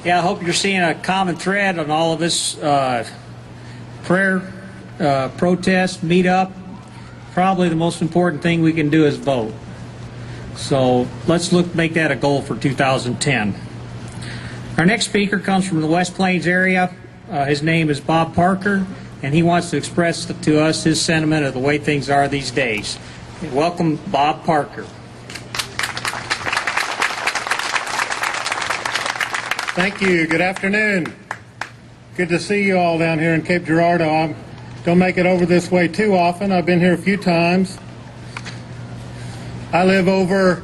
Yeah, I hope you're seeing a common thread on all of this prayer, protest, meet up. Probably the most important thing we can do is vote. So let's make that a goal for 2010. Our next speaker comes from the West Plains area. His name is Bob Parker, and he wants to express to us his sentiment of the way things are these days. Welcome, Bob Parker. Thank you. Good afternoon. Good to see you all down here in Cape Girardeau. I don't make it over this way too often. I've been here a few times. I live over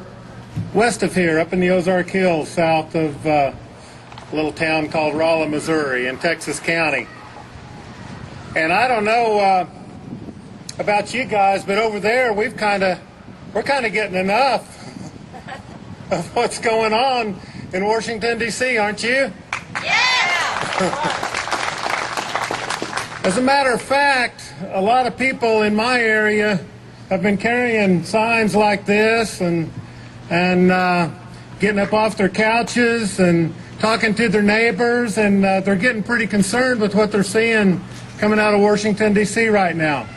west of here, up in the Ozark Hills, south of a little town called Rolla, Missouri, in Texas County. And I don't know about you guys, but over there we're kind of getting enough of what's going on in Washington, D.C., aren't you? Yeah! As a matter of fact, a lot of people in my area have been carrying signs like this and getting up off their couches and talking to their neighbors, and they're getting pretty concerned with what they're seeing coming out of Washington, D.C. right now.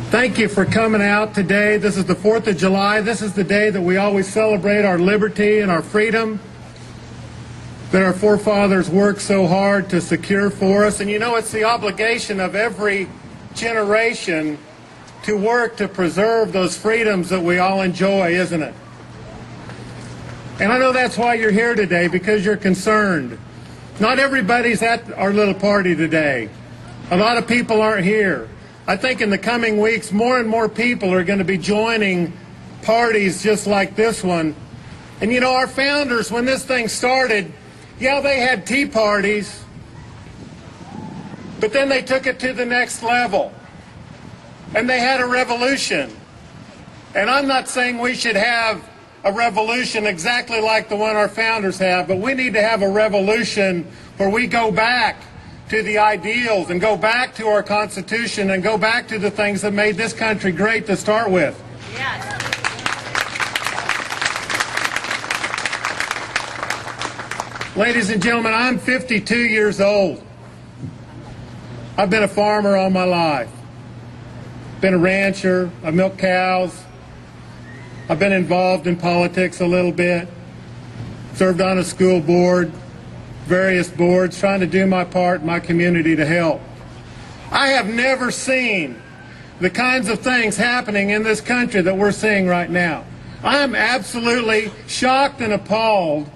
Thank you for coming out today. This is the 4th of July. This is the day that we always celebrate our liberty and our freedom that our forefathers worked so hard to secure for us. And you know, it's the obligation of every generation to work to preserve those freedoms that we all enjoy, isn't it? And I know that's why you're here today, because you're concerned. Not everybody's at our little party today. A lot of people aren't here. I think in the coming weeks, more and more people are going to be joining parties just like this one. And you know, our founders, when this thing started, yeah, they had tea parties, but then they took it to the next level. And they had a revolution. And I'm not saying we should have a revolution exactly like the one our founders have, but we need to have a revolution where we go back to the ideals and go back to our Constitution and go back to the things that made this country great to start with. Yes. Ladies and gentlemen, I'm 52 years old. I've been a farmer all my life. Been a rancher, I've milked cows. I've been involved in politics a little bit. Served on a school board, various boards, trying to do my part in my community to help. I have never seen the kinds of things happening in this country that we're seeing right now. I'm absolutely shocked and appalled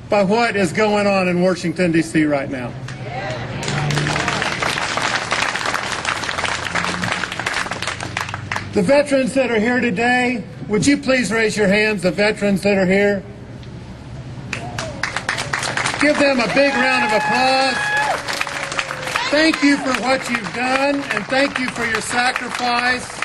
by what is going on in Washington, D.C. right now. The veterans that are here today, would you please raise your hands, the veterans that are here? Give them a big round of applause. Thank you for what you've done, and thank you for your sacrifice.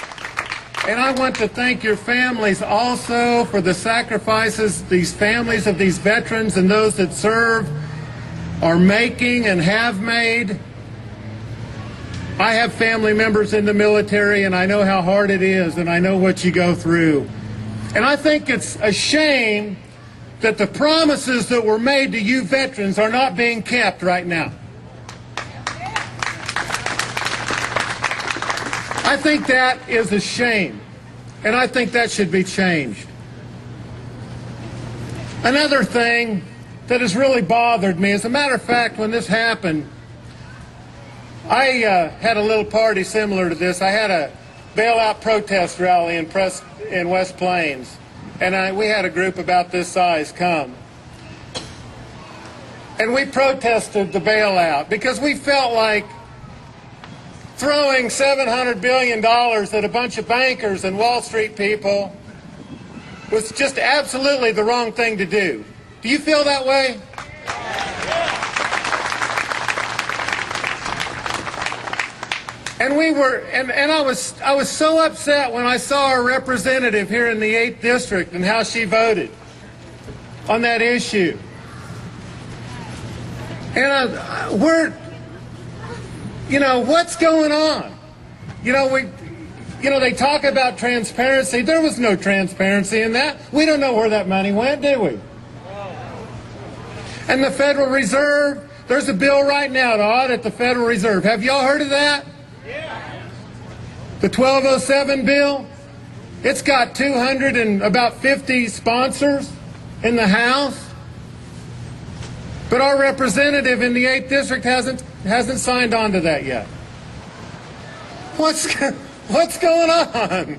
And I want to thank your families also for the sacrifices these families of these veterans and those that serve are making and have made. I have family members in the military, and I know how hard it is, and I know what you go through. And I think it's a shame that the promises that were made to you veterans are not being kept right now. I think that is a shame, and I think that should be changed. Another thing that has really bothered me, as a matter of fact, when this happened, I had a little party similar to this. I had a bailout protest rally in West Plains, and we had a group about this size come. And we protested the bailout because we felt like throwing $700 billion at a bunch of bankers and Wall Street people was just absolutely the wrong thing to do. Do you feel that way? And I was so upset when I saw our representative here in the 8th District and how she voted on that issue. And what's going on? They talk about transparency. There was no transparency in that. We don't know where that money went, do we? And the Federal Reserve, there's a bill right now to audit the Federal Reserve. Have y'all heard of that? Yeah. The 1207 bill? It's got 250 sponsors in the House. But our representative in the 8th District hasn't signed on to that yet. What's going on?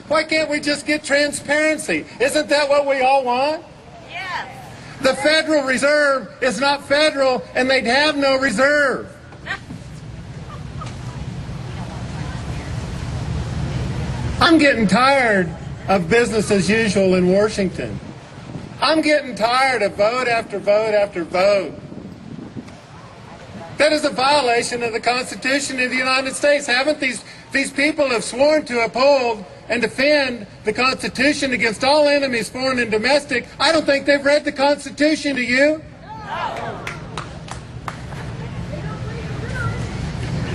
Why can't we just get transparency? Isn't that what we all want? Yes. The Federal Reserve is not federal, and they'd have no reserve. I'm getting tired of business as usual in Washington. I'm getting tired of vote after vote after vote. That is a violation of the Constitution of the United States. Haven't these people have sworn to uphold and defend the Constitution against all enemies, foreign and domestic? I don't think they've read the Constitution, do you?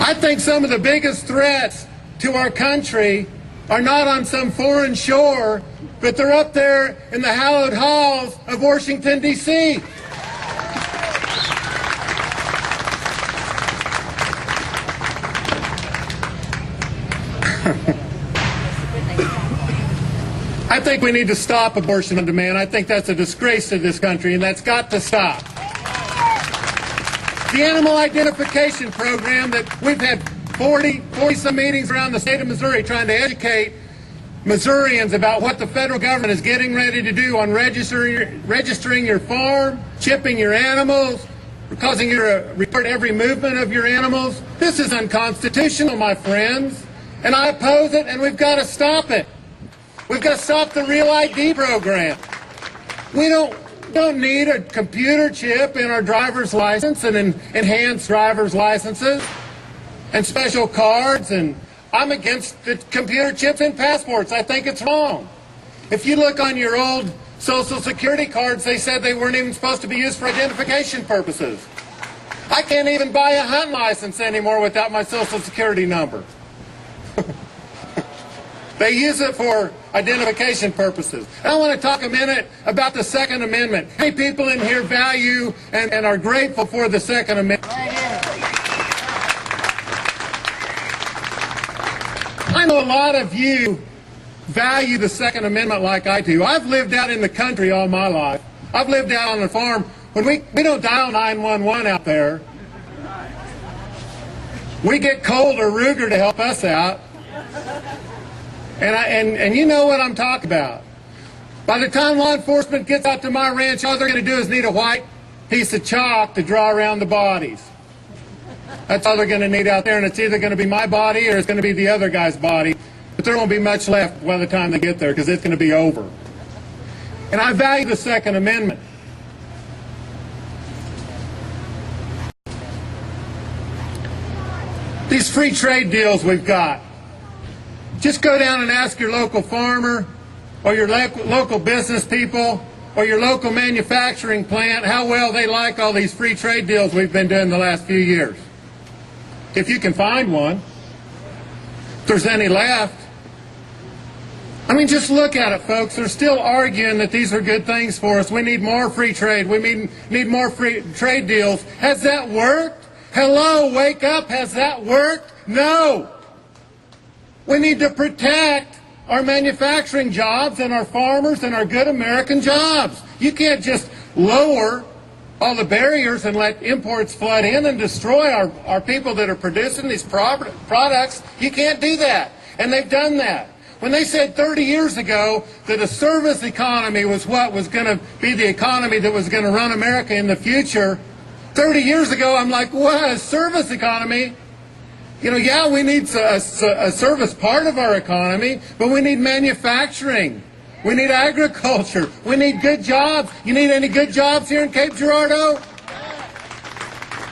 I think some of the biggest threats to our country are not on some foreign shore, but they're up there in the hallowed halls of Washington, D.C. I think we need to stop abortion on demand. I think that's a disgrace to this country, and that's got to stop. The animal identification program that we've had 40 some meetings around the state of Missouri trying to educate Missourians about what the federal government is getting ready to do on registering your farm, chipping your animals, causing you to report every movement of your animals. This is unconstitutional, my friends, and I oppose it, and we've got to stop it. We've got to stop the Real ID program. We don't need a computer chip in our driver's license and enhanced driver's licenses and special cards, and I'm against the computer chips in passports. I think it's wrong. If you look on your old Social Security cards, they said they weren't even supposed to be used for identification purposes. I can't even buy a hunting license anymore without my Social Security number. They use it for identification purposes. I want to talk a minute about the Second Amendment. How many people in here value and are grateful for the Second Amendment? I know a lot of you value the Second Amendment like I do. I've lived out in the country all my life. I've lived out on a farm. When we don't dial 911 out there, we get Colt or Ruger to help us out. And you know what I'm talking about. By the time law enforcement gets out to my ranch, all they're going to do is need a white piece of chalk to draw around the bodies. That's all they're going to need out there, and it's either going to be my body or it's going to be the other guy's body. But there won't be much left by the time they get there because it's going to be over. And I value the Second Amendment. These free trade deals we've got. Just go down and ask your local farmer or your local business people or your local manufacturing plant how well they like all these free trade deals we've been doing the last few years. If you can find one, if there's any left. I mean, just look at it, folks. They're still arguing that these are good things for us. We need more free trade. We need more free trade deals. Has that worked? Hello, wake up. Has that worked? No. We need to protect our manufacturing jobs and our farmers and our good American jobs. You can't just lower all the barriers and let imports flood in and destroy our people that are producing these products. You can't do that. And they've done that. When they said 30 years ago that a service economy was what was going to be the economy that was going to run America in the future, 30 years ago I'm like, what, a service economy? You know, yeah, we need a service part of our economy, but we need manufacturing. We need agriculture. We need good jobs. You need any good jobs here in Cape Girardeau?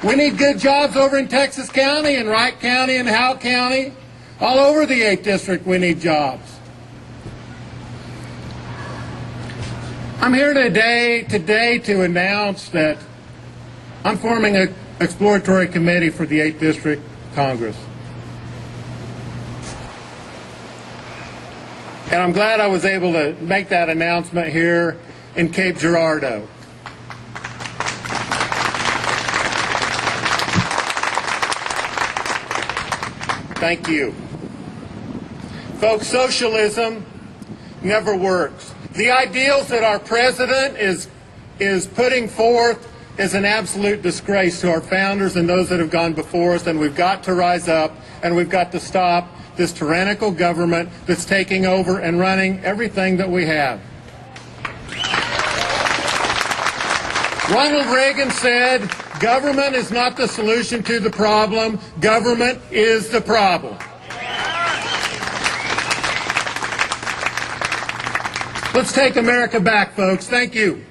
We need good jobs over in Texas County and Wright County and Howe County. All over the 8th District we need jobs. I'm here today to announce that I'm forming an exploratory committee for the 8th District Congress. And I'm glad I was able to make that announcement here in Cape Girardeau. Thank you. Folks, socialism never works. The ideals that our president is putting forth is an absolute disgrace to our founders and those that have gone before us, and we've got to rise up and we've got to stop this tyrannical government that's taking over and running everything that we have. Ronald Reagan said, government is not the solution to the problem, government is the problem. Let's take America back, folks. Thank you.